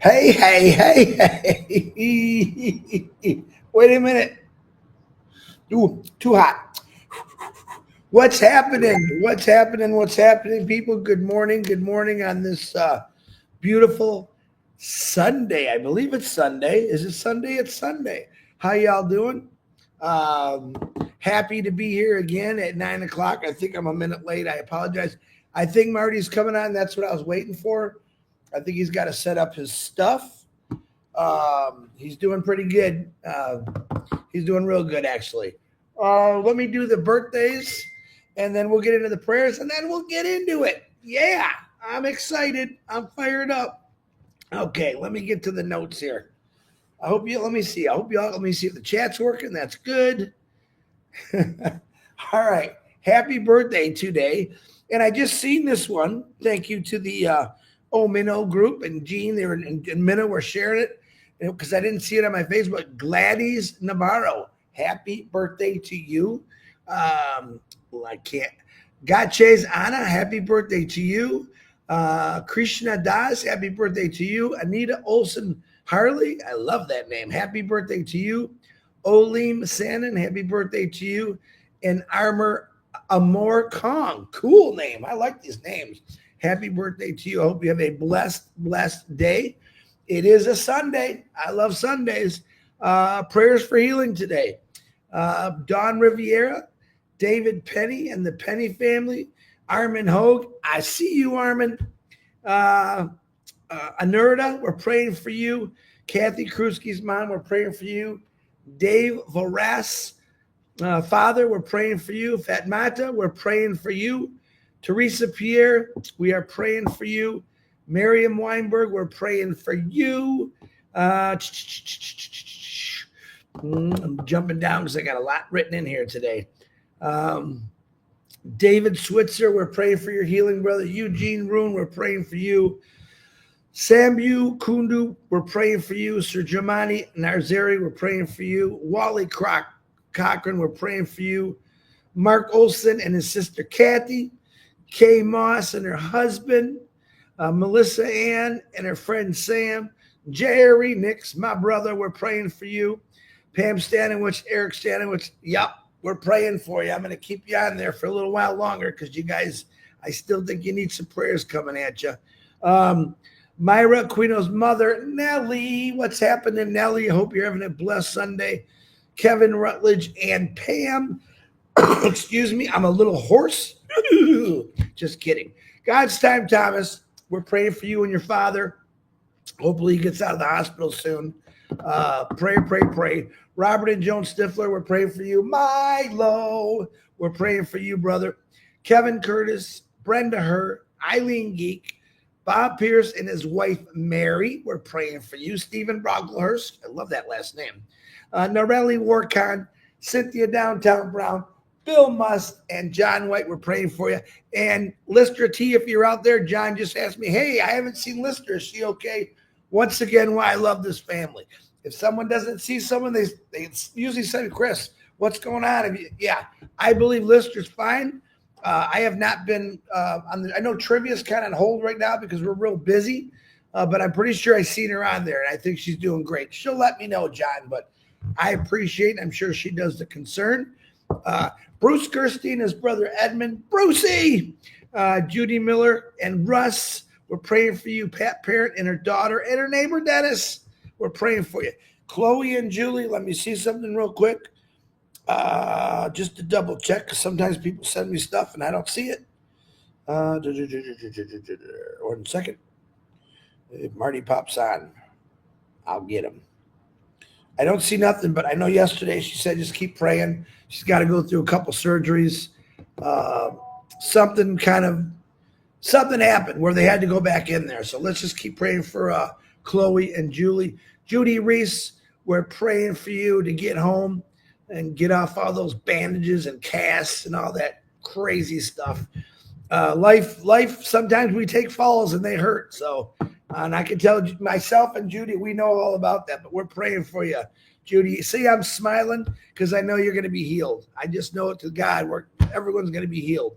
Hey, hey, hey, hey. Wait a minute. Ooh, too hot. What's happening? What's happening? What's happening, people? Good morning. Good morning on this beautiful Sunday. I believe it's Sunday. Is it Sunday? It's Sunday. How y'all doing? Um, Happy to be here again at 9 o'clock. I think I'm a minute late. I apologize. I think Marty's coming on. That's what I was waiting for. I think he's got to set up his stuff. He's doing pretty good. He's doing real good, actually. Let me do the birthdays, and then we'll get into the prayers, and then we'll get into it. Yeah, I'm excited. I'm fired up. Okay, let me get to the notes here. I hope you let me see. I hope y'all let me see if the chat's working. That's good. All right. Happy birthday today. And I just seen this one. Thank you to the Minnow group and Gene. They were and Minnow were sharing it because I didn't see it on my Facebook. Gladys Navarro, happy birthday to you. Well, I can't. Gaches Anna, happy birthday to you. Krishna Das, happy birthday to you. Anita Olson Harley, I love that name. Happy birthday to you. Olim Sanon, happy birthday to you. And Armor Amor Kong, cool name. I like these names. Happy birthday to you. I hope you have a blessed day. It is a Sunday. I love Sundays. Prayers for healing today. Don Riviera, David Penny and the Penny family. Armin Hogue, I see you, Armin. Anurda, we're praying for you. Kathy Krusky's mom, we're praying for you. Dave Voras, Father, we're praying for you. Fatmata, we're praying for you. Teresa Pierre, we are praying for you. Miriam Weinberg, we're praying for you. I'm jumping down because I got a lot written in here today. David Switzer, we're praying for your healing, brother. Eugene Roon, we're praying for you. Sambu Kundu, we're praying for you. Sir Germani Narzeri, we're praying for you. Wally Cochran, we're praying for you. Mark Olson and his sister Kathy. Kay Moss and her husband. Melissa Ann and her friend Sam. Jerry Nix, my brother, we're praying for you. Pam Stanowich, Eric Stanowich, yep, we're praying for you. I'm going to keep you on there for a little while longer because you guys, I still think you need some prayers coming at you. Myra Aquino's mother, Nellie. What's happening, Nellie? I hope you're having a blessed Sunday. Kevin Rutledge and Pam. Excuse me, I'm a little hoarse. Just kidding. God's time, Thomas. We're praying for you and your father. Hopefully he gets out of the hospital soon. Pray. Robert and Joan Stifler, we're praying for you. Milo, we're praying for you, brother. Kevin Curtis, Brenda Hur, Eileen Geek, Bob Pierce and his wife, Mary, we're praying for you. Stephen Brocklehurst, I love that last name. Norelli Warcon, Cynthia Downtown Brown, Bill Must, and John White, we're praying for you. And Lister T, if you're out there, John just asked me, hey, I haven't seen Lister. Is she okay? Once again, why I love this family. If someone doesn't see someone, they usually say, Chris, what's going on? Yeah, I believe Lister's fine. I have not been I know Trivia's kind of on hold right now because we're real busy, but I'm pretty sure I've seen her on there, and I think she's doing great. She'll let me know, John, but I appreciate it. I'm sure she does the concern. Bruce Gerstein, his brother Edmund, Brucey, Judy Miller, and Russ, we're praying for you. Pat Parent and her daughter and her neighbor Dennis, we're praying for you. Chloe and Julie, let me see something real quick. Just to double check, because sometimes people send me stuff and I don't see it. 1 second. If Marty pops on, I'll get him. I don't see nothing, but I know yesterday she said just keep praying. She's got to go through a couple surgeries. Something happened where they had to go back in there. So let's just keep praying for Chloe and Julie. Judy Reese, we're praying for you to get home and get off all those bandages and casts and all that crazy stuff. Life, sometimes we take falls and they hurt. So, and I can tell myself and Judy, we know all about that, but we're praying for you, Judy. See, I'm smiling because I know you're going to be healed. I just know it to God. Everyone's going to be healed.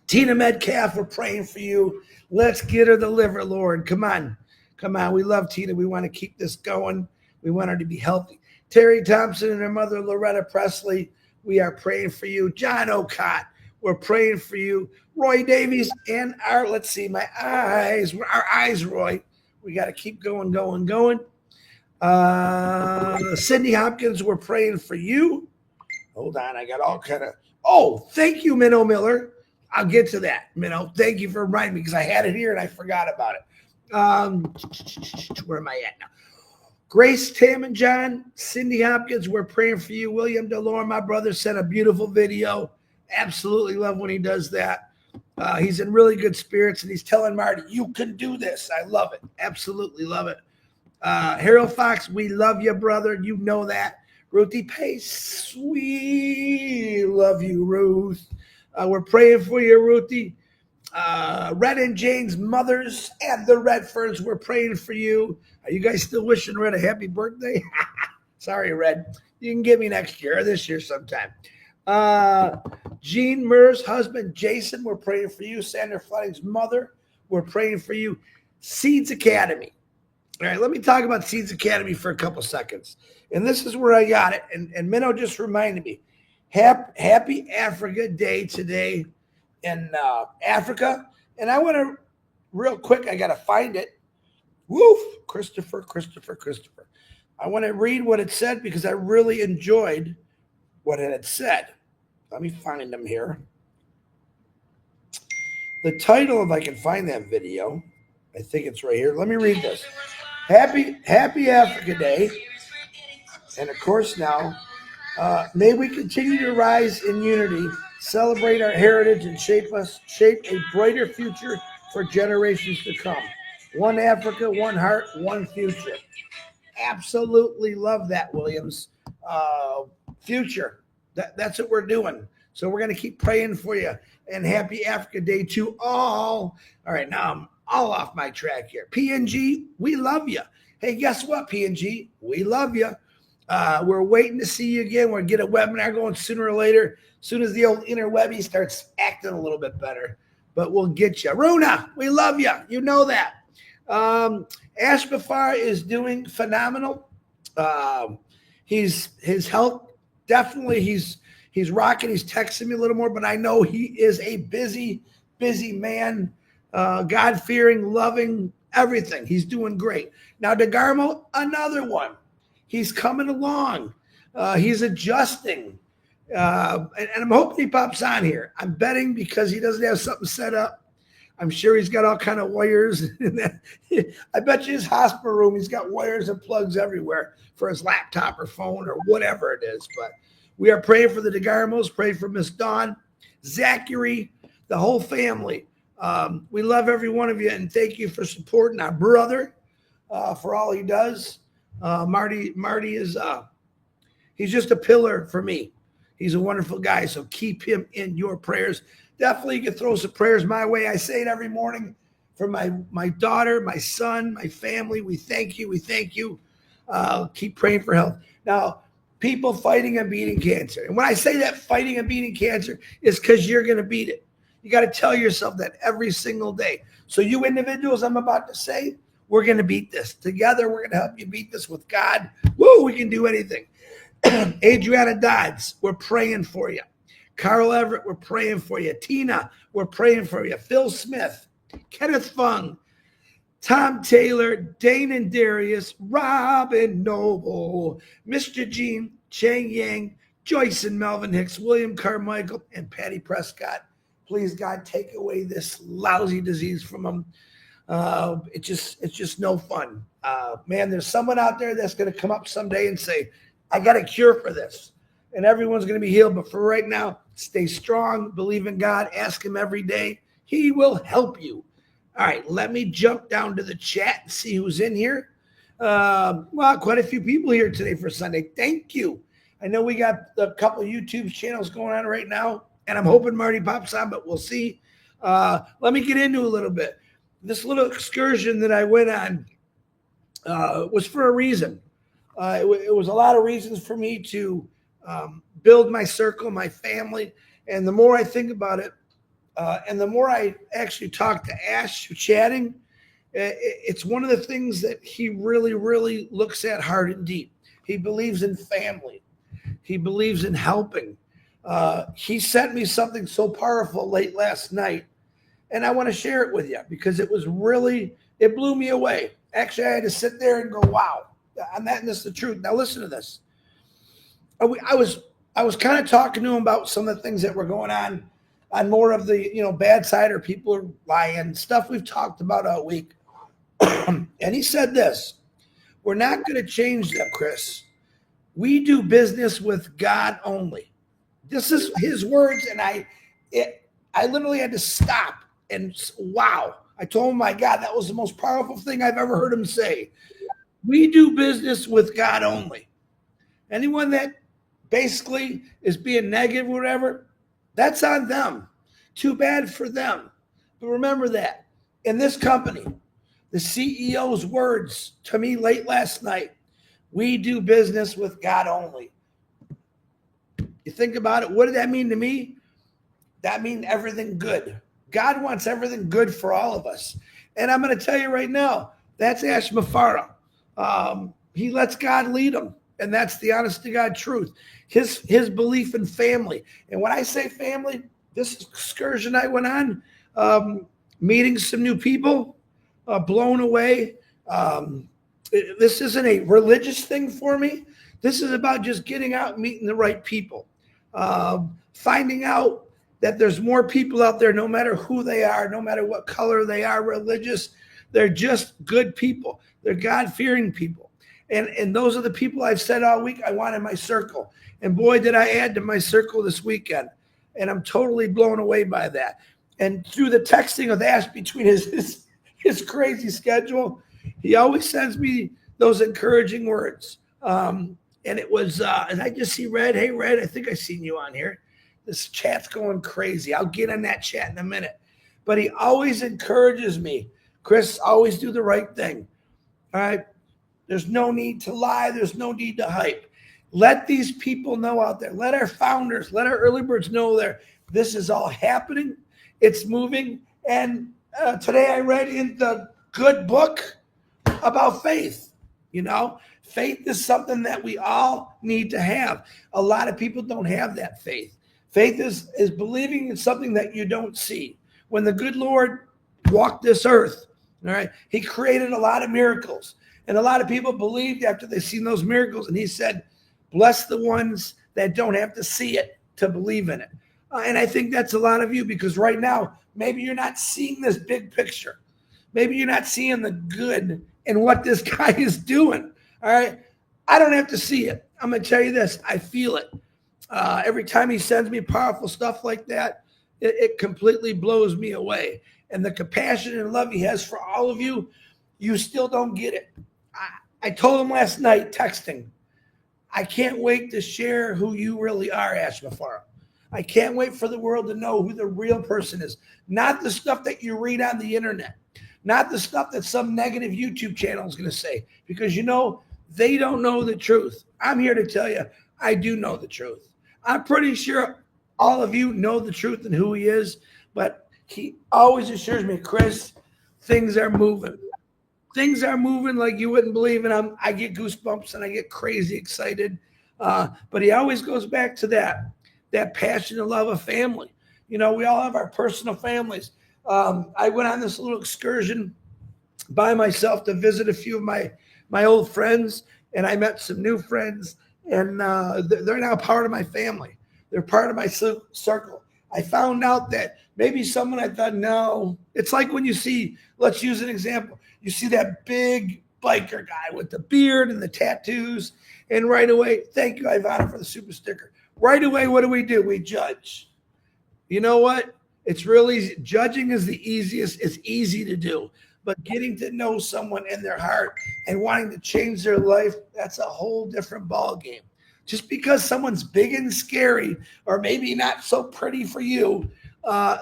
Tina Metcalf, we're praying for you. Let's get her the liver, Lord. Come on. Come on. We love Tina. We want to keep this going. We want her to be healthy. Terry Thompson and her mother, Loretta Presley, we are praying for you. John Ocott, we're praying for you. Roy Davies and our eyes, Roy. We got to keep going. Cindy Hopkins, we're praying for you. Hold on, I got all kind of. Oh, thank you, Minnow Miller. I'll get to that, Minnow. Thank you for reminding me because I had it here and I forgot about it. Where am I at now? Grace, Tam, and John, Cindy Hopkins, we're praying for you. William DeLore, my brother, sent a beautiful video. Absolutely love when he does that. He's in really good spirits, and he's telling Marty, you can do this. I love it. Absolutely love it. Harold Fox, we love you, brother. You know that. Ruthie Pace, we love you, Ruth. We're praying for you, Ruthie. Red and Jane's mothers and the Redfords, we're praying for you. Are you guys still wishing Red a happy birthday? Sorry, Red. You can give me next year or this year sometime. Jean Murr's husband, Jason, we're praying for you. Sandra Fleming's mother, we're praying for you. Seeds Academy. All right, let me talk about Seeds Academy for a couple seconds. And this is where I got it. And Minnow just reminded me. Happy Africa Day today in Africa. And I want to, real quick, I got to find it. Woof, Christopher. I want to read what it said because I really enjoyed what it had said. Let me find them here. The title, if I can find that video, I think it's right here. Let me read this. Happy Africa Day. And of course now, may we continue to rise in unity, celebrate our heritage, and shape a brighter future for generations to come. One Africa, one heart, one future. Absolutely love that, Williams. Future. That's what we're doing. So we're going to keep praying for you. And happy Africa Day to all. All right, now I'm all off my track here. PNG, we love you. Hey, guess what, PNG? We love you. We're waiting to see you again. We're going to get a webinar going sooner or later. As soon as the old interwebby starts acting a little bit better. But we'll get you. Runa, we love you. You know that. Ash Bafar is doing phenomenal. His health, definitely he's rocking. He's texting me a little more, but I know he is a busy man. God-fearing, loving, everything. He's doing great. Now, DeGarmo, another one. He's coming along. He's adjusting. And I'm hoping he pops on here. I'm betting because he doesn't have something set up. I'm sure he's got all kind of wires. I bet you his hospital room, he's got wires and plugs everywhere for his laptop or phone or whatever it is. But we are praying for the DeGarmos, praying for Miss Dawn, Zachary, the whole family. We love every one of you, and thank you for supporting our brother for all he does. Marty is he's just a pillar for me. He's a wonderful guy, so keep him in your prayers. Definitely you can throw some prayers my way. I say it every morning for my daughter, my son, my family. We thank you. Keep praying for health. Now, people fighting and beating cancer. And when I say that fighting and beating cancer, it's because you're going to beat it. You got to tell yourself that every single day. So you individuals, I'm about to say, we're going to beat this. Together, we're going to help you beat this with God. Woo, we can do anything. Adriana Dodds, we're praying for you. Carl Everett, we're praying for you. Tina, we're praying for you. Phil Smith, Kenneth Fung, Tom Taylor, Dane and Darius, Robin Noble, Mr. Gene, Chang Yang, Joyce and Melvin Hicks, William Carmichael, and Patty Prescott. Please, God, take away this lousy disease from them. It's just no fun. Man, there's someone out there that's going to come up someday and say, I got a cure for this. And everyone's going to be healed. But for right now, stay strong, believe in God, ask him every day. He will help you. All right, let me jump down to the chat and see who's in here. Well, quite a few people here today for Sunday. Thank you. I know we got a couple of YouTube channels going on right now, and I'm hoping Marty pops on, but we'll see. Let me get into a little bit. This little excursion that I went on was for a reason. It was a lot of reasons for me to build my circle, my family. And the more I think about it, And the more I actually talk to Ash chatting, it's one of the things that he really, really looks at hard and deep. He believes in family. He believes in helping. He sent me something so powerful late last night, and I want to share it with you because it blew me away. Actually, I had to sit there and go, wow, and this is the truth. Now listen to this. I was kind of talking to him about some of the things that were going on more of the bad side, or people are lying, stuff we've talked about all week. And he said this: we're not going to change them, Chris. We do business with God only. This is his words, and I literally had to stop and wow. I told him, my God, that was the most powerful thing I've ever heard him say. We do business with God only. Anyone that basically is being negative or whatever, that's on them. Too bad for them. But remember that in this company, the CEO's words to me late last night, we do business with God only. You think about it, what did that mean to me? That means everything good. God wants everything good for all of us. And I'm going to tell you right now, that's Ash Mafara. He lets God lead him. And that's the honest to God truth. His belief in family. And when I say family, this excursion I went on, meeting some new people, blown away. This isn't a religious thing for me. This is about just getting out and meeting the right people. Finding out that there's more people out there, no matter who they are, no matter what color they are, religious. They're just good people. They're God-fearing people. And those are the people I've said all week I want in my circle. And boy, did I add to my circle this weekend. And I'm totally blown away by that. And through the texting with Ash between his crazy schedule, he always sends me those encouraging words. And it was, and I just see Red. Hey, Red, I think I seen you on here. This chat's going crazy. I'll get on that chat in a minute. But he always encourages me. Chris, always do the right thing. All right? There's no need to lie. There's no need to hype. Let these people know out there. Let our founders, let our early birds know that this is all happening. It's moving. And today I read in the good book about faith. Faith is something that we all need to have. A lot of people don't have that faith. Faith is believing in something that you don't see. When the good Lord walked this earth, all right, he created a lot of miracles. And a lot of people believed after they've seen those miracles. And he said, bless the ones that don't have to see it to believe in it. And I think that's a lot of you, because right now, maybe you're not seeing this big picture. Maybe you're not seeing the good in what this guy is doing. All right. I don't have to see it. I'm going to tell you this. I feel it. Every time he sends me powerful stuff like that, it completely blows me away. And the compassion and love he has for all of you, you still don't get it. I told him last night, texting, I can't wait to share who you really are, Ash Mafara. I can't wait for the world to know who the real person is. Not the stuff that you read on the internet. Not the stuff that some negative YouTube channel is going to say. Because, they don't know the truth. I'm here to tell you, I do know the truth. I'm pretty sure all of you know the truth and who he is. But he always assures me, Chris, things are moving. Things are moving like you wouldn't believe. And I get goosebumps and I get crazy excited. But he always goes back to that passion and love of family. We all have our personal families. I went on this little excursion by myself to visit a few of my old friends, and I met some new friends, and they're now part of my family. They're part of my circle. I found out that maybe someone I thought, no, it's like when you see, let's use an example. You see that big biker guy with the beard and the tattoos, and right away, thank you, Ivana, for the super sticker. Right away, what do? We judge. You know what? It's real easy. Judging is the easiest. It's easy to do. But getting to know someone in their heart and wanting to change their life, that's a whole different ball game. Just because someone's big and scary or maybe not so pretty for you,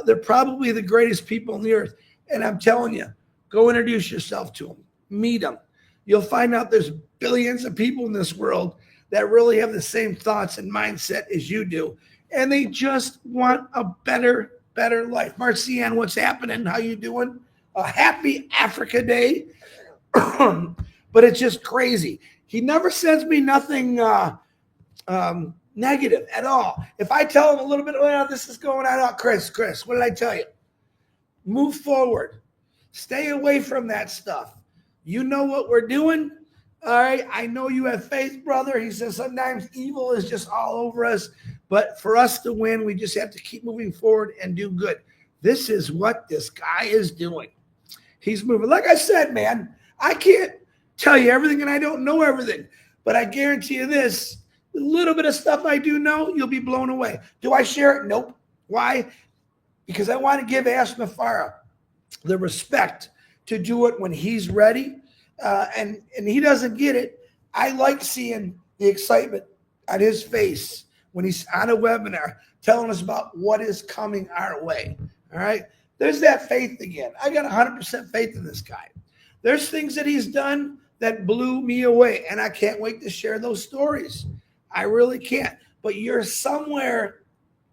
they're probably the greatest people on the earth. And I'm telling you, go introduce yourself to them. Meet them. You'll find out there's billions of people in this world that really have the same thoughts and mindset as you do. And they just want a better better life. Marcianne, what's happening? How you doing? Happy Africa Day. But it's just crazy. He never sends me nothing negative at all. If I tell him a little bit, well, this is going on, Chris, what did I tell you? Move forward. Stay away from that stuff. You know what we're doing. All right. I know you have faith, brother. He says sometimes evil is just all over us. But for us to win, we just have to keep moving forward and do good. This is what this guy is doing. He's moving. Like I said, man, I can't tell you everything and I don't know everything. But I guarantee you this, a little bit of stuff I do know, you'll be blown away. Do I share it? Nope. Why? Because I want to give Ashma Farah the respect to do it when he's ready. And he doesn't get it. I like seeing the excitement on his face when he's on a webinar telling us about what is coming our way. All right. There's that faith again. I got 100% faith in this guy. There's things that he's done that blew me away, and I can't wait to share those stories. I really can't. But you're somewhere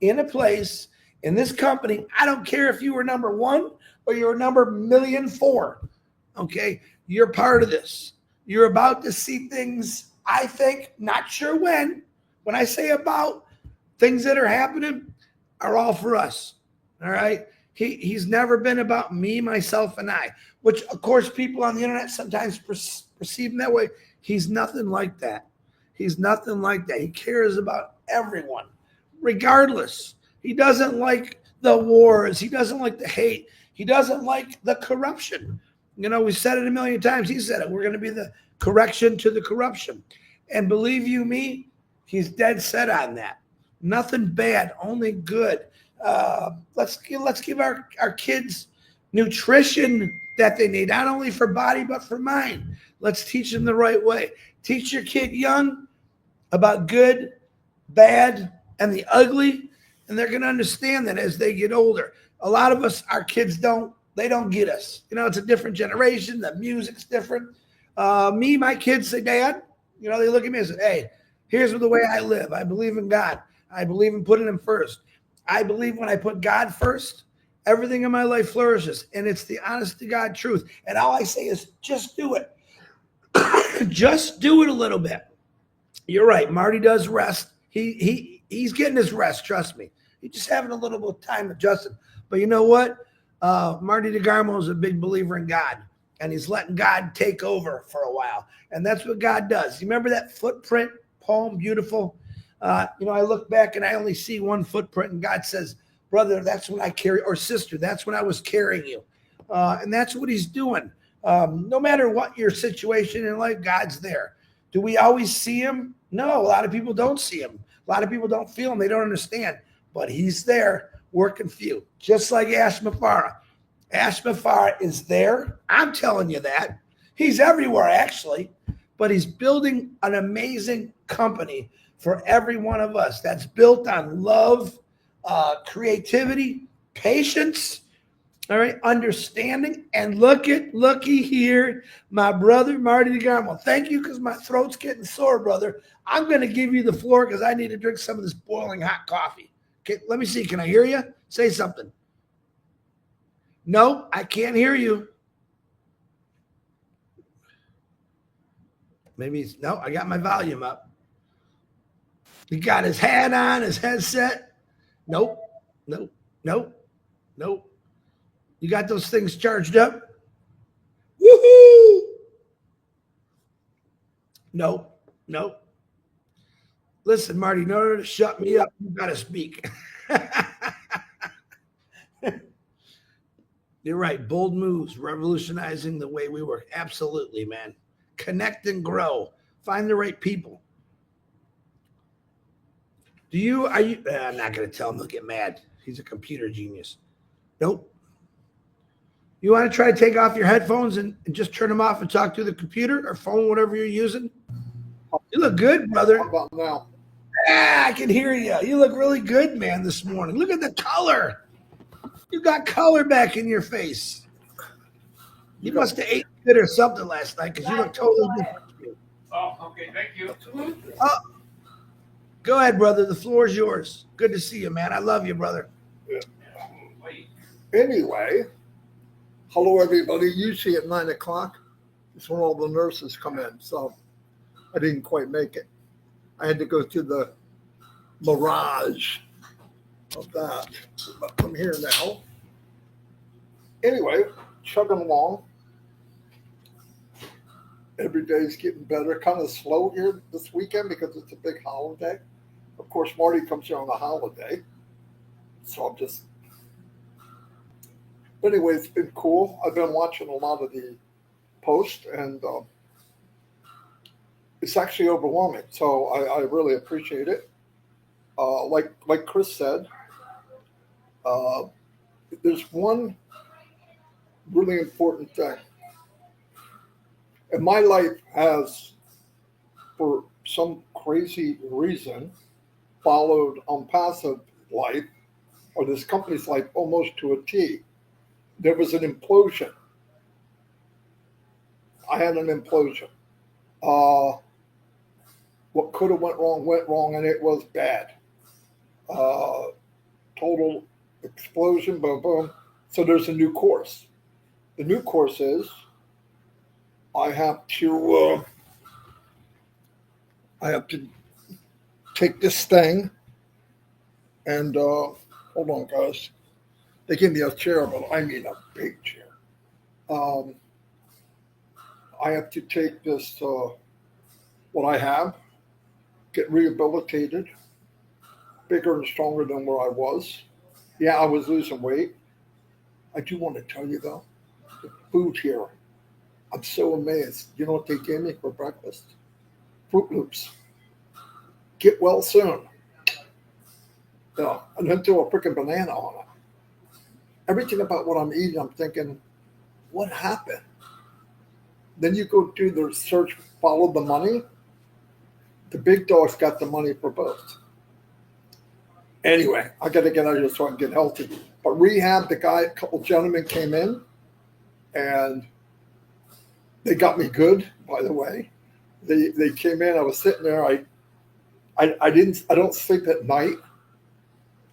in a place in this company. I don't care if you were number 1 or you're number 1,000,004. Okay. You're part of this. You're about to see things, I think, not sure when I say about, things that are happening are all for us. All right. He's never been about me, myself, and I, which, of course, people on the internet sometimes perceive him that way. He's nothing like that. He's nothing like that. He cares about everyone, regardless. He doesn't like the wars. He doesn't like the hate. He doesn't like the corruption. You know, we said it a million times. He said it. We're going to be the correction to the corruption. And believe you me, he's dead set on that. Nothing bad, only good. Let's give our kids nutrition that they need, not only for body, but for mind. Let's teach them the right way. Teach your kid young about good, bad, and the ugly, and they're going to understand that as they get older. A lot of us, our kids don't get us. You know, it's a different generation. The music's different. My kids say, Dad, you know, they look at me and say, hey, here's the way I live. I believe in God. I believe in putting him first. I believe when I put God first, everything in my life flourishes. And it's the honest to God truth. And all I say is just do it. Just do it a little bit. You're right. Marty does rest. He's getting his rest. Trust me. He's just having a little bit of time adjusting. But you know what? Marty DeGarmo is a big believer in God, and he's letting God take over for a while. And that's what God does. You remember that footprint poem? Beautiful. You know, I look back and I only see one footprint, and God says, brother, that's when I carry, or sister, that's when I was carrying you. And that's what he's doing. No matter what your situation in life, God's there. Do we always see him? No, a lot of people don't see him. A lot of people don't feel him. They don't understand. But he's there working for you, just like Ashma Farah. Ashma Farah is there. I'm telling you that. He's everywhere, actually. But he's building an amazing company for every one of us that's built on love, creativity, patience, all right, understanding. And looky here, my brother, Marty DeGarmo. Thank you, because my throat's getting sore, brother. I'm going to give you the floor because I need to drink some of this boiling hot coffee. Okay, let me see. Can I hear you? Say something. No, I can't hear you. Maybe no, I got my volume up. He got his hat on, his headset. Nope. You got those things charged up? Woohoo! Nope. Listen, Marty, in order to shut me up, you got to speak. You're right. Bold moves, revolutionizing the way we work. Absolutely, man. Connect and grow. Find the right people. I'm not going to tell him, he'll get mad. He's a computer genius. Nope. You want to try to take off your headphones and just turn them off and talk through the computer or phone, whatever you're using? You look good, brother. How about now? I can hear you. You look really good, man, this morning. Look at the color. You got color back in your face. You must have ate good or something last night because you look totally different. Oh, okay. Thank you. Oh, go ahead, brother. The floor is yours. Good to see you, man. I love you, brother. Anyway, hello everybody. Usually at 9 o'clock is when all the nurses come in, so I didn't quite make it. I had to go through the mirage of that, but I'm here now. Anyway, chugging along. Every day is getting better. Kind of slow here this weekend because it's a big holiday. Of course, Marty comes here on a holiday, so I'm just. But anyway, it's been cool. I've been watching a lot of the posts, and it's actually overwhelming. So I really appreciate it. Like Chris said, there's one really important thing. And my life has, for some crazy reason, followed passive life, or this company's life, almost to a T. There was an implosion. I had an implosion. What could have went wrong, and it was bad. Total explosion, boom, boom. So there's a new course. The new course is I have to take this thing and hold on, guys. They gave me a chair, but I mean a big chair. I have to take this, what I have, get rehabilitated, bigger and stronger than where I was. Yeah, I was losing weight. I do want to tell you, though, the food here, I'm so amazed. You know what they gave me for breakfast? Fruit Loops. Get well soon. Yeah, and then throw a freaking banana on it. Everything about what I'm eating, I'm thinking, what happened? Then you go do the search, follow the money. The big dog's got the money for both. Anyway, I got to get out of here so I can get healthy. But rehab, a couple gentlemen came in, and they got me good, by the way. They came in, I was sitting there, I don't sleep at night,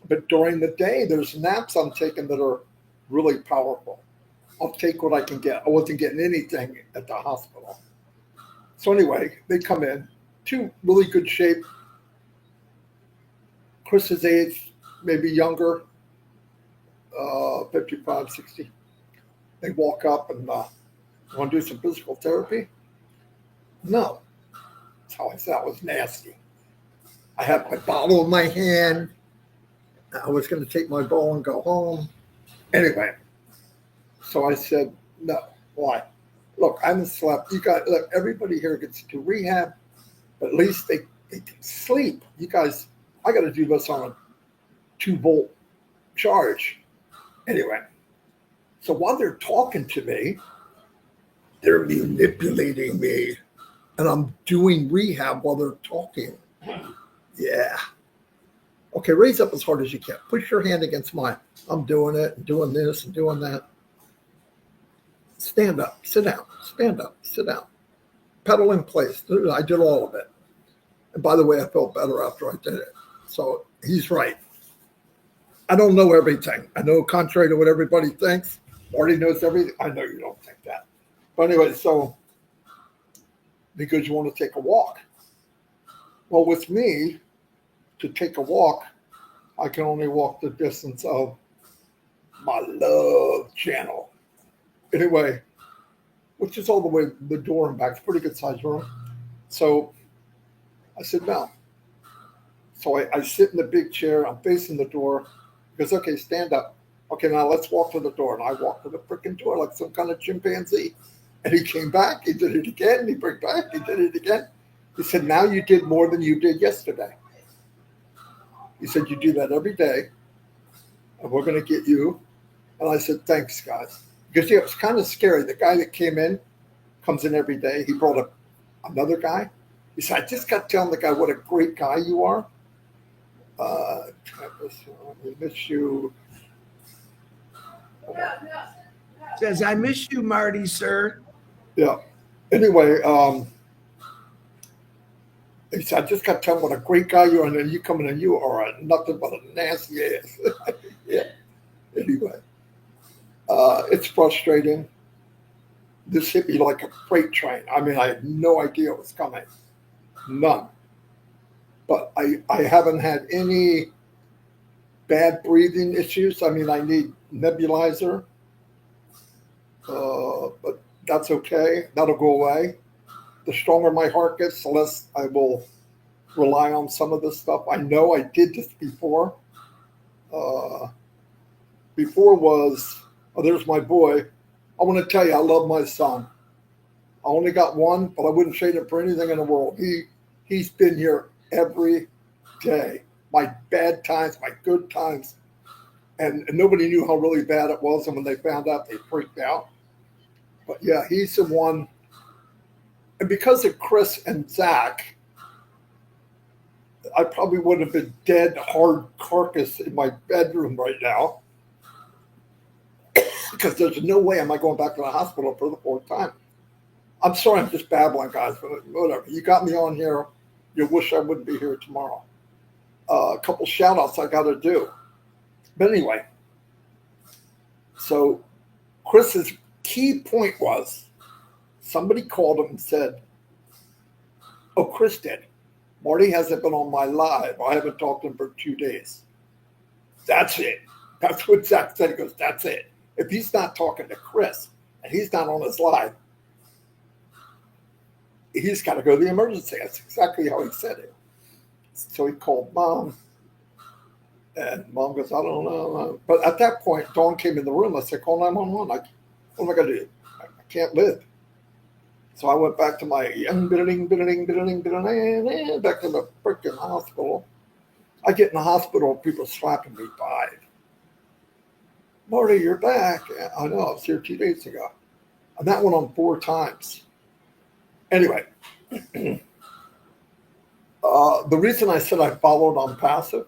but during the day, there's naps I'm taking that are really powerful. I'll take what I can get. I wasn't getting anything at the hospital. So anyway, they come in, two really good shape. Chris's age, maybe younger, 55, 60. They walk up and want to do some physical therapy? No. That's how I said it was nasty. I had my bottle in my hand. I was going to take my ball and go home. Anyway, so I said, no. Why? Look, I haven't slept. Look, everybody here gets to rehab, but at least they can sleep. You guys, I got to do this on a 2-volt charge. Anyway, so while they're talking to me, they're manipulating me, and I'm doing rehab while they're talking. Yeah. Okay, raise up as hard as you can. Push your hand against mine. I'm doing it, and doing this, and doing that. Stand up, sit down, stand up, sit down. Pedal in place. I did all of it. And by the way, I felt better after I did it. So he's right. I don't know everything. I know, contrary to what everybody thinks, Marty knows everything. I know you don't think that. But anyway, so because you want to take a walk. Well, with me, to take a walk, I can only walk the distance of my love channel. Anyway, which is all the way to the door and back. It's a pretty good sized room. So I sit down. So I sit in the big chair. I'm facing the door. He goes, okay, stand up. Okay, now let's walk to the door. And I walked to the freaking door like some kind of chimpanzee. And he came back. He did it again. He brought back. He did it again. He said, now you did more than you did yesterday. He said, you do that every day. And we're going to get you. And I said, thanks, guys. Because it was kind of scary. The guy that came in comes in every day. He brought another guy. He said, I just got telling the guy what a great guy you are. We miss you. Says, I miss you, Marty, sir. Yeah. Anyway, he said, I just got to tell him what a great guy you are, and then you come in and you are nothing but a nasty ass. Yeah. Anyway. It's frustrating. This hit me like a freight train. I mean, I had no idea it was coming. None. But I haven't had any bad breathing issues. I mean, I need nebulizer, but that's okay. That'll go away. The stronger my heart gets, the less I will rely on some of this stuff. I know I did this before. Before was, oh, there's my boy. I want to tell you, I love my son. I only got one, but I wouldn't trade him for anything in the world. He's been here every day. My bad times, my good times. And nobody knew how really bad it was. And when they found out, they freaked out. But yeah, he's the one. And because of Chris and Zach, I probably would have been dead, hard carcass in my bedroom right now. Because there's no way am I going back to the hospital for the fourth time. I'm sorry, I'm just babbling, guys, but whatever. You got me on here. You wish I wouldn't be here tomorrow. A couple shout outs I got to do. But anyway, so Chris's key point was somebody called him and said, oh, Chris did. Marty hasn't been on my live. I haven't talked to him for 2 days. That's it. That's what Zach said. He goes, that's it. If he's not talking to Chris and he's not on his live, he's got to go to the emergency. That's exactly how he said it. So he called Mom. And Mom goes, I don't know. But at that point, Dawn came in the room. I said, call 911. What am I going to do? I can't live. So I went back to my back to the freaking hospital. I get in the hospital, people slapping me 5. Marty, you're back. I know, I was here 2 days ago. And that went on 4 times. Anyway, the reason I said I followed on passive,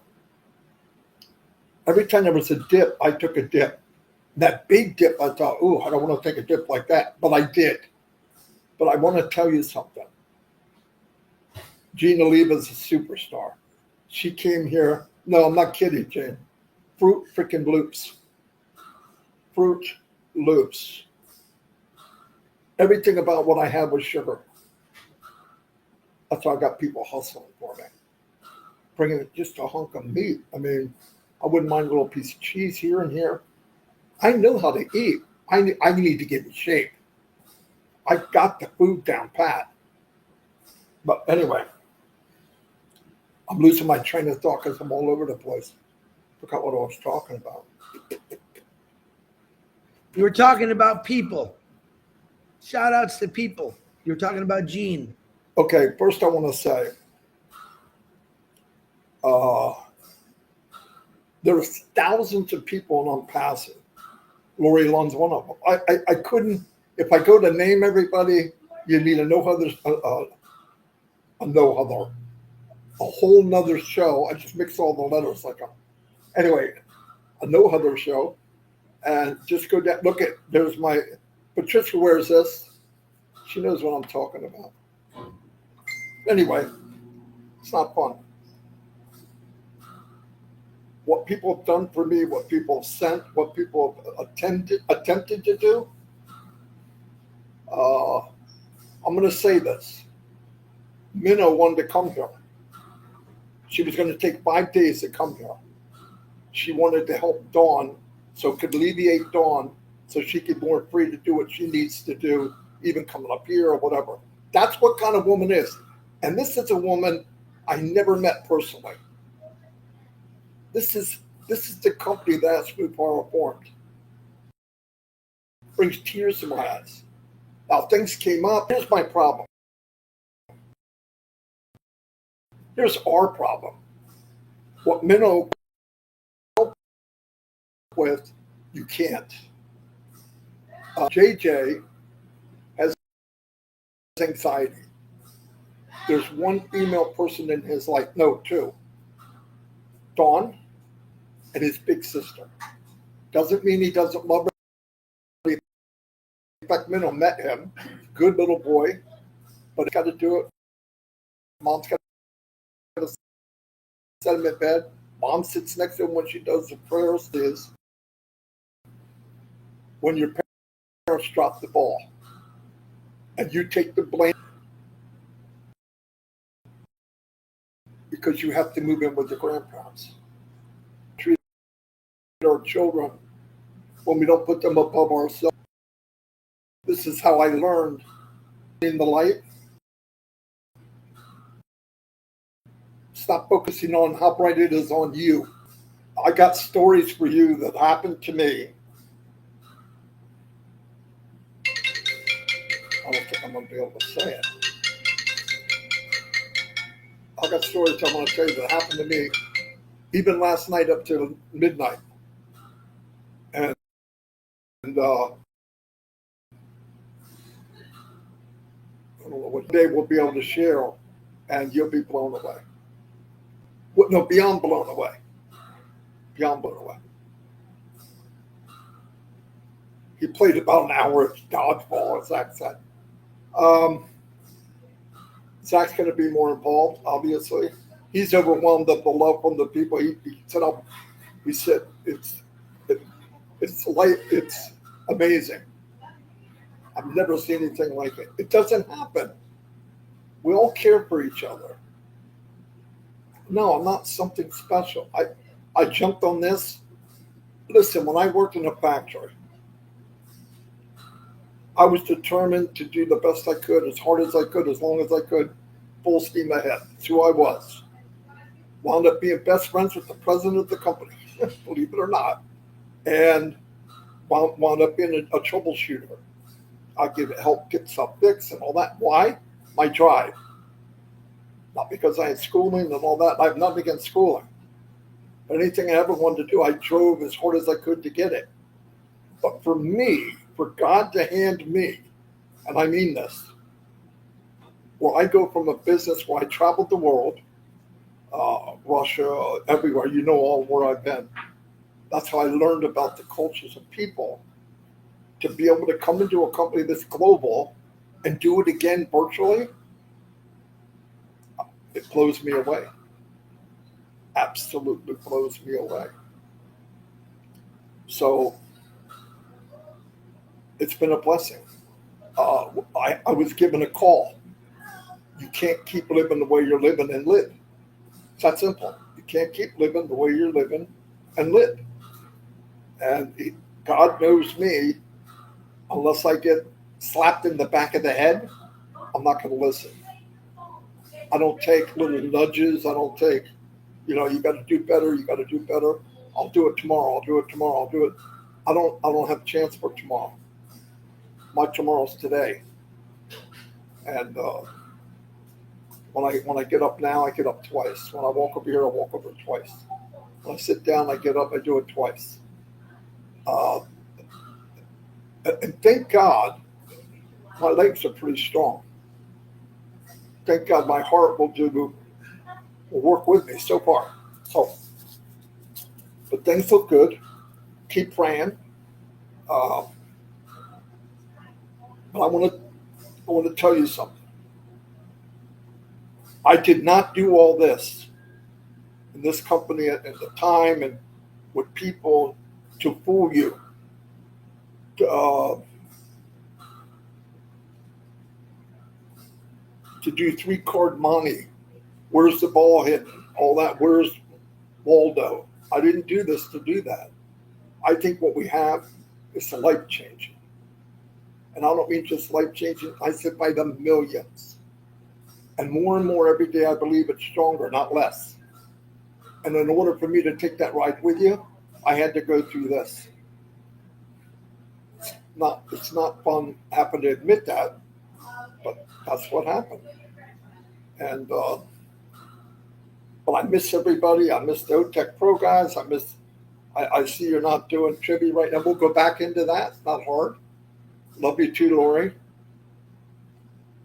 every time there was a dip, I took a dip. That big dip, I thought, oh, I don't want to take a dip like that. But I did. But I want to tell you something. Gina Leva's a superstar. She came here. No, I'm not kidding, Jane. Fruit freaking Loops. Fruit Loops. Everything about what I had was sugar. That's why I got people hustling for me. Bringing just a hunk of meat. I mean, I wouldn't mind a little piece of cheese here and here. I know how to eat. I need to get in shape. I got the food down pat. But anyway, I'm losing my train of thought because I'm all over the place. Forgot what I was talking about. You were talking about people. Shout outs to people. You were talking about Gene. Okay, first I want to say, there's thousands of people on Passive. Lori Lund's one of them. I couldn't, if I go to name everybody, you need a whole nother show. I just mix all the letters like anyway, a no other show. And just go down, look at, there's my, Patricia wears this. She knows what I'm talking about. Anyway, it's not fun. What people have done for me, what people have sent, what people have attempted to do. I'm going to say this. Minnow wanted to come here. She was going to take 5 days to come here. She wanted to help Dawn so it could alleviate Dawn so she could be more free to do what she needs to do, even coming up here or whatever. That's what kind of woman is. And this is a woman I never met personally. This is the company that Ask Me Power formed. Brings tears to my eyes. Now things came up. Here's my problem. Here's our problem. What Minnow helped with, you can't. JJ has anxiety. There's one female person in his life, no, 2. Dawn and his big sister. Doesn't mean he doesn't love her. In fact, Minnow met him. Good little boy, but he's got to do it. Mom's got to set him in bed. Mom sits next to him when she does the prayers. when your parents drop the ball and you take the blame because you have to move in with your grandparents. Treat our children when we don't put them above ourselves. This is how I learned in the light. Stop focusing on how bright it is on you. I got stories for you that happened to me. I don't think I'm going to be able to say it. I got stories I want to tell you that happened to me even last night up to midnight. And I don't know what day we'll be able to share, and you'll be blown away. No, beyond blown away. Beyond blown away. He played about an hour of dodgeball, as Zach said. Zach's going to be more involved, obviously. He's overwhelmed at the love from the people. He said it's light. It's amazing. I've never seen anything like it. It doesn't happen. We all care for each other. No, I'm not something special. I jumped on this. Listen, when I worked in a factory, I was determined to do the best I could, as hard as I could, as long as I could, full steam ahead. That's who I was. Wound up being best friends with the president of the company, believe it or not, and wound up being a troubleshooter. I could help get stuff fixed and all that. Why? My drive. Not because I had schooling and all that. I have nothing against schooling. But anything I ever wanted to do, I drove as hard as I could to get it. But for me, for God to hand me, and I mean this, where I go from a business where I traveled the world, Russia, everywhere, you know all where I've been. That's how I learned about the cultures of people. To be able to come into a company that's global and do it again virtually, it blows me away. Absolutely blows me away. So it's been a blessing. I was given a call. You can't keep living the way you're living and live. It's that simple. You can't keep living the way you're living and live. And God knows me. Unless I get slapped in the back of the head, I'm not going to listen. I don't take little nudges. I don't take, you got to do better. You got to do better. I'll do it tomorrow. I'll do it tomorrow. I'll do it. I don't have a chance for tomorrow. My tomorrow's today. And when I get up now, I get up twice. When I walk over here, I walk over twice. When I sit down, I get up, I do it twice. And thank God, my legs are pretty strong. Thank God my heart will work with me so far. But things look good. Keep praying. But I want to tell you something. I did not do all this in this company at the time and with people to fool you. To do 3-card money. Where's the ball hitting? All that. Where's Waldo? I didn't do this to do that. I think what we have is life changing. And I don't mean just life changing. I said by the millions. And more every day, I believe it's stronger, not less. And in order for me to take that ride with you, I had to go through this. It's not fun having to admit that, but that's what happened. And but I miss everybody. I miss the OTech Pro guys. I see you're not doing trivia right now. We'll go back into that. It's not hard. Love you too, Lori.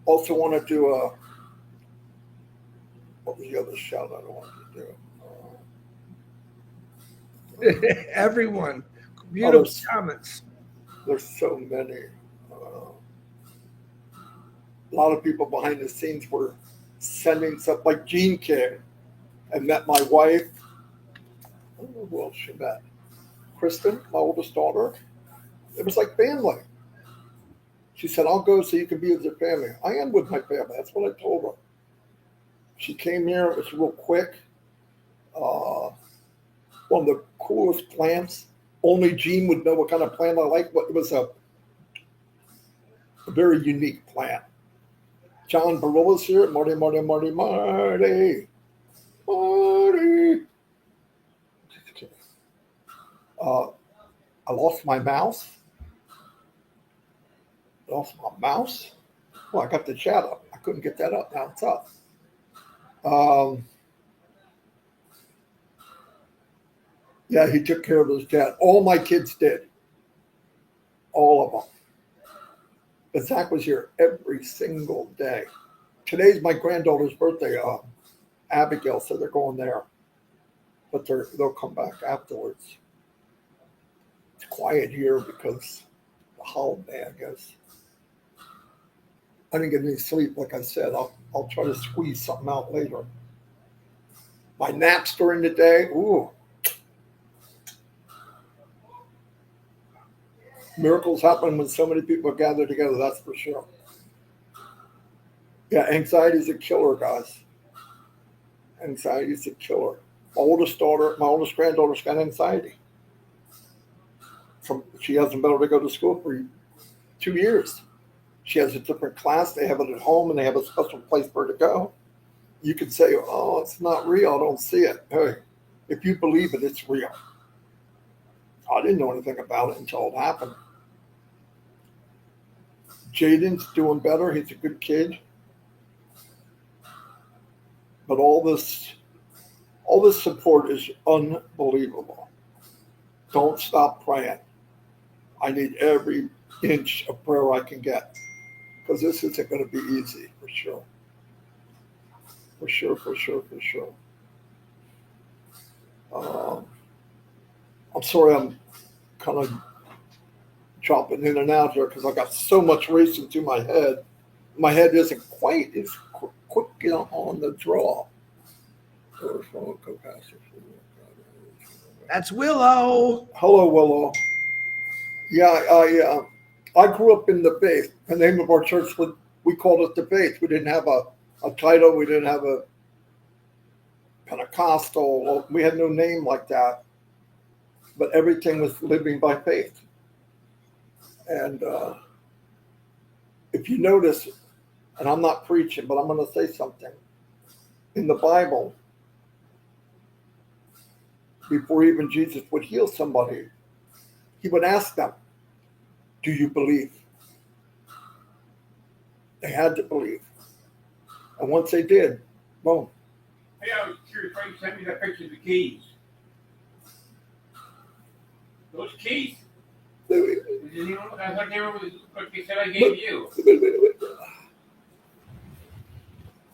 Also want to do what was the other shout out I wanted to do? Everyone. Beautiful comments. There's so many. A lot of people behind the scenes were sending stuff, like Gene came and met my wife. I don't know who else she met. Kristen, my oldest daughter. It was like family. She said, I'll go so you can be with your family. I am with my family. That's what I told her. She came here. It was real quick. One of the coolest plants. Only Gene would know what kind of plant I like, but it was a very unique plant. John Barilla's here. Marty. I lost my mouse. Well, I got the chat up. I couldn't get that up. Now it's up. Yeah, he took care of his dad. All my kids did. All of them. But Zach was here every single day. Today's my granddaughter's birthday. Abigail said they're going there. But they'll come back afterwards. It's quiet here because the holiday, I guess. I didn't get any sleep, like I said. I'll try to squeeze something out later. My naps during the day, ooh. Miracles happen when so many people gather together, that's for sure. Yeah, anxiety is a killer, guys. Anxiety is a killer. My oldest granddaughter's got anxiety. She hasn't been able to go to school for 2 years. She has a different class. They have it at home, and they have a special place for her to go. You could say, oh, it's not real. I don't see it. Hey, if you believe it, it's real. I didn't know anything about it until it happened. Jaden's doing better. He's a good kid. But all this support is unbelievable. Don't stop praying. I need every inch of prayer I can get, because this isn't going to be easy, for sure. For sure. I'm sorry I'm kind of chopping in and out here because I got so much racing through my head. My head isn't quite as quick on the draw. That's Willow. Hello, Willow. Yeah, I grew up in the faith. The name of our church, we called it the faith. We didn't have a title. We didn't have a Pentecostal. We had no name like that. But everything was living by faith. And if you notice, and I'm not preaching, but I'm going to say something. In the Bible, before even Jesus would heal somebody, he would ask them, do you believe? They had to believe. And once they did, boom. Hey, I was curious why you sent me that picture of the keys. Those keys? I thought they were what they said I gave you.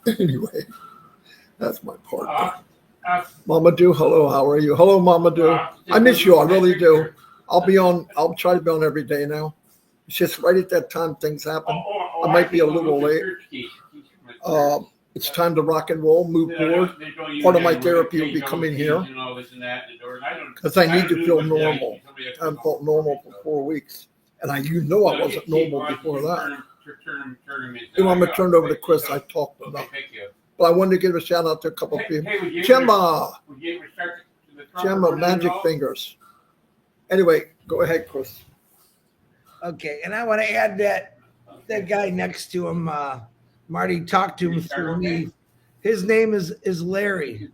Anyway, that's my part. Mama Do, hello, how are you? Hello, Mama Do. I miss you, I really do. I'll try to be on every day now. It's just right at that time things happen. I might be a little late. It's time to rock and roll, move forward. Part of my therapy will be coming here because I need to feel normal. I haven't felt normal for 4 weeks. And I wasn't normal before that. I'm going to turn it over to Chris. I talked enough. But I wanted to give a shout out to a couple of people. Gemma, Magic Fingers. Anyway, go ahead, Chris. Okay, and I want to add that guy next to him, Marty, talked to him through me. His name is Larry.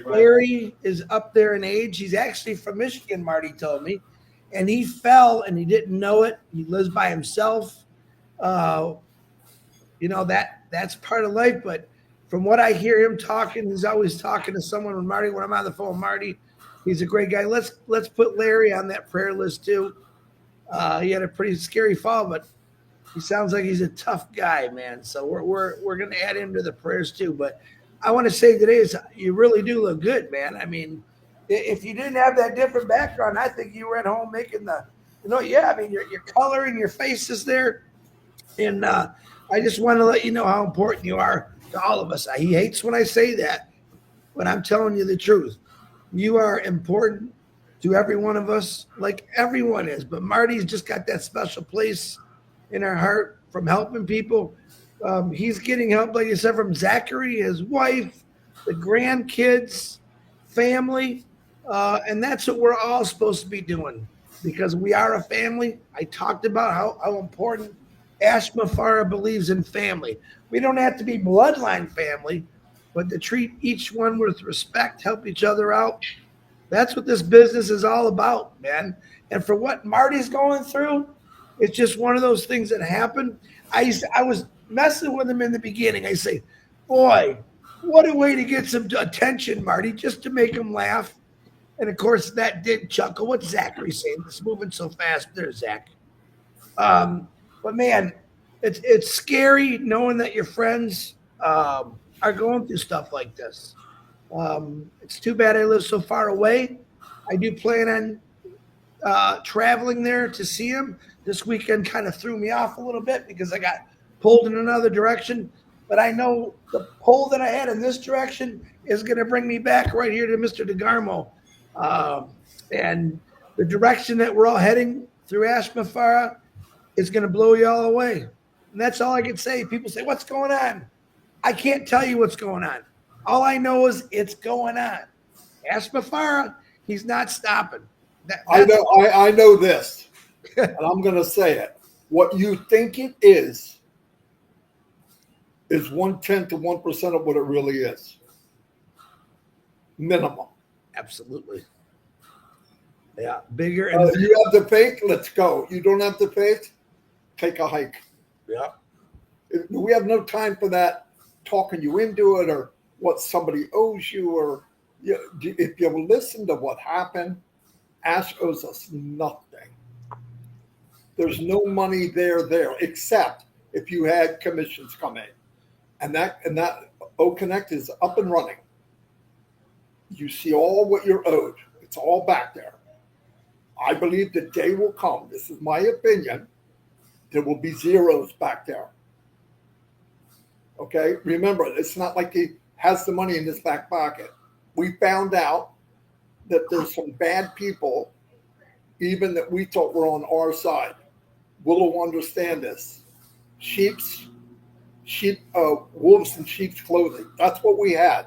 Larry is up there in age. He's actually from Michigan, Marty told me. And he fell and he didn't know it. He lives by himself. That's part of life. But from what I hear him talking, he's always talking to someone when I'm on the phone with Marty, he's a great guy. Let's put Larry on that prayer list too. He had a pretty scary fall, but he sounds like he's a tough guy, man. So we're going to add him to the prayers too. But I want to say today is you really do look good, man. I mean, if you didn't have that different background, I think you were at home making your color and your face is there. And I just want to let you know how important you are to all of us. He hates when I say that, but I'm telling you the truth. You are important to every one of us, like everyone is. But Marty's just got that special place in our heart from helping people. He's getting help, like you said, from Zachary, his wife, the grandkids, family. And that's what we're all supposed to be doing because we are a family. I talked about how important Ashma Farah believes in family. We don't have to be bloodline family, but to treat each one with respect, help each other out. That's what this business is all about, man. And for what Marty's going through, it's just one of those things that happen. I was messing with him in the beginning. I say, boy, what a way to get some attention, Marty, just to make him laugh. And of course, that did chuckle. What's Zachary saying? It's moving so fast. There's Zach. But man, it's scary knowing that your friends are going through stuff like this. It's too bad I live so far away. I do plan on traveling there to see him. This weekend kind of threw me off a little bit because I got pulled in another direction. But I know the pull that I had in this direction is going to bring me back right here to Mr. DeGarmo. And the direction that we're all heading through Ashma Farah is going to blow you all away. And that's all I can say. People say, what's going on? I can't tell you what's going on. All I know is it's going on. Ashma Farah, he's not stopping. I know this, and I'm going to say it. What you think it is 1/10 to 1% of what it really is. Minimum. Absolutely. Yeah, bigger. You have the faith, let's go. You don't have the faith, take a hike. Yeah. We have no time for that talking you into it or what somebody owes you. Or if you listen to what happened, Ash owes us nothing. There's no money there, except if you had commissions come in. And that O Connect is up and running. You see all what you're owed. It's all back there. I believe the day will come. This is my opinion. There will be zeros back there. Okay? Remember, it's not like he has the money in his back pocket. We found out that there's some bad people, even that we thought were on our side. We'll understand this. Wolves in sheep's clothing. That's what we had.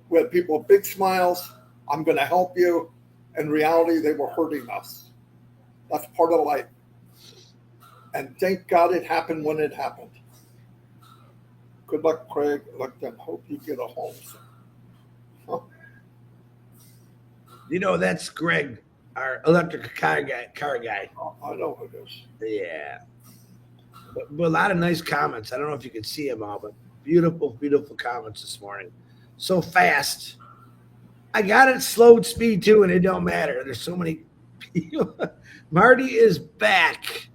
We had people with big smiles. I'm going to help you. In reality, they were hurting us. That's part of life. And thank God it happened when it happened. Good luck, Craig. Look, then hope you get a home soon. Huh? You know, that's Greg, our electric car guy. Oh, I know who it is. Yeah. But a lot of nice comments. I don't know if you can see them all, but beautiful, beautiful comments this morning. So fast. I got it slowed speed too, and it don't matter. There's so many people. Marty is back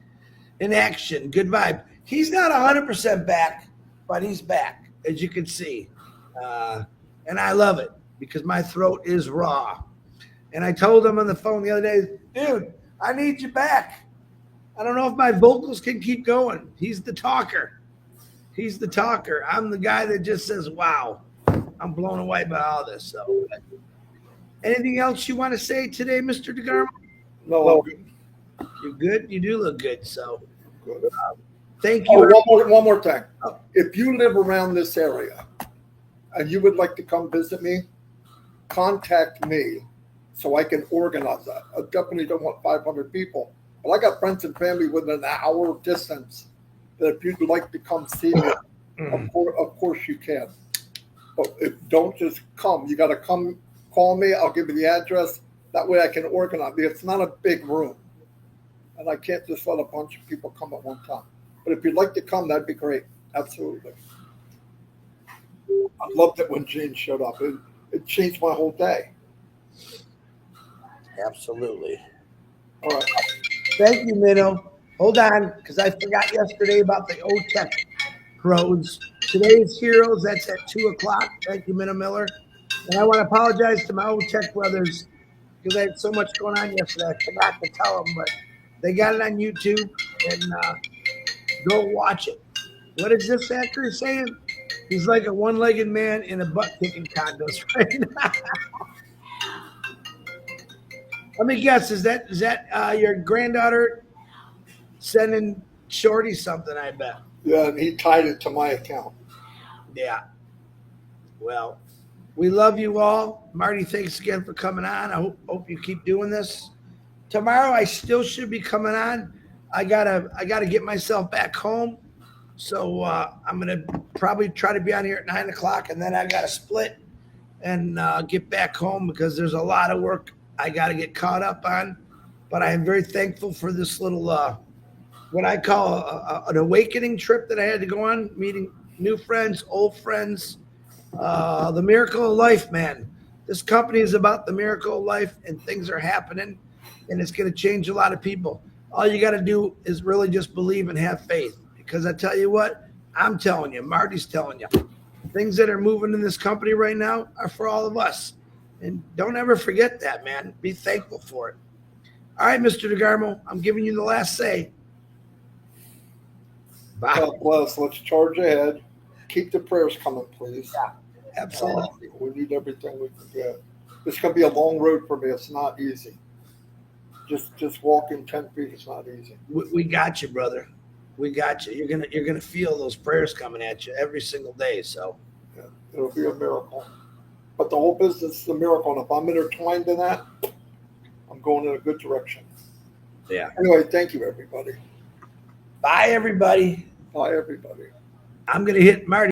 in action. Good vibe. He's not 100% back, but he's back, as you can see. And I love it because my throat is raw. And I told him on the phone the other day, dude, I need you back. I don't know if my vocals can keep going. He's the talker. He's the talker. I'm the guy that just says, wow, I'm blown away by all this. So, anything else you want to say today, Mr. DeGarmo? No, I'm good. You're good? You do look good. So, Good. thank you. One more thing. If you live around this area and you would like to come visit me, contact me so I can organize that. I definitely don't want 500 people. But I got friends and family within an hour distance that if you'd like to come see me, of course you can. But don't just come. You got to come, call me. I'll give you the address. That way I can organize. It's not a big room. And I can't just let a bunch of people come at one time. But if you'd like to come, that'd be great. Absolutely. I loved it when Gene showed up. It changed my whole day. Absolutely. All right. Thank you, Minnow. Hold on, because I forgot yesterday about the O-Tech pros. Today's heroes, that's at 2 o'clock. Thank you, Minnow Miller. And I want to apologize to my O-Tech brothers because I had so much going on yesterday. I forgot to tell them, but they got it on YouTube, and go watch it. What is this actor saying? He's like a one-legged man in a butt-kicking contest right now. Let me guess. Is that your granddaughter sending Shorty something? I bet. Yeah, and he tied it to my account. Yeah. Well, we love you all. Marty, thanks again for coming on. I hope you keep doing this. Tomorrow I still should be coming on. I gotta get myself back home. So I'm gonna probably try to be on here at 9 o'clock, and then I gotta split and get back home because there's a lot of work I gotta get caught up on. But I am very thankful for this little what I call an awakening trip that I had to go on, meeting new friends, old friends. The miracle of life, man. This company is about the miracle of life, and things are happening, and it's going to change a lot of people. All you got to do is really just believe and have faith. Because I tell you what, I'm telling you, Marty's telling you, things that are moving in this company right now are for all of us. And don't ever forget that, man. Be thankful for it. All right, Mr. DeGarmo, I'm giving you the last say. Bye. God bless. Let's charge ahead. Keep the prayers coming, please. Yeah, absolutely. We need everything we can get. It's going to be a long road for me. It's not easy. Just walking 10 feet is not easy. We got you, brother. We got you. You're gonna feel those prayers coming at you every single day. So yeah, it'll be a miracle. But the whole business is a miracle. And if I'm intertwined in that, I'm going in a good direction. yeah. Anyway, thank you, everybody. Bye, everybody. Bye, everybody. I'm gonna hit Marty.